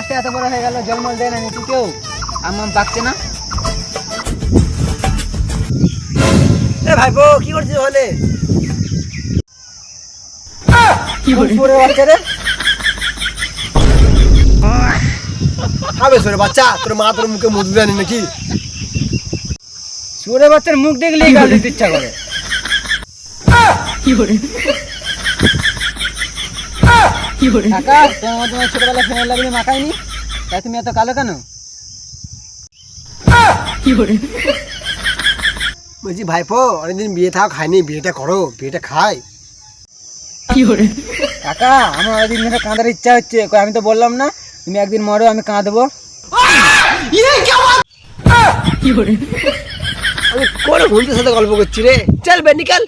গাছটা এত বড় হয়ে গেল, জলমল দেয় না নিচু কেউ, আম পাকছে না। এ ভাইপো কি করছিস হলে? কি করে বাচ্চা রে? হবে সরে বাচ্চা, তোর মা তোর মুখে মধু দেয়নি নাকি? শুয়োরের বাচ্চার মুখ দেখলেই গাল দিতে ইচ্ছা করে। কাকা, তোমার ছোটবেলা ফেনাইল লাগলে মাখায়নি, তাই তুমি এত কালো কেন? বলছি ভাইপো অনেকদিন বিয়ে থাকা খায়নি, বিয়েটা করো, বিয়েটা খাই। কাকা, আমার অনেকদিন ধরে কাঁদার ইচ্ছা হচ্ছে, আমি তো বললাম না তুমি একদিন মরো আমি কাঁদবো। আমি কোন বন্ধুর সাথে গল্প করছি রে, চল বে নিকাল।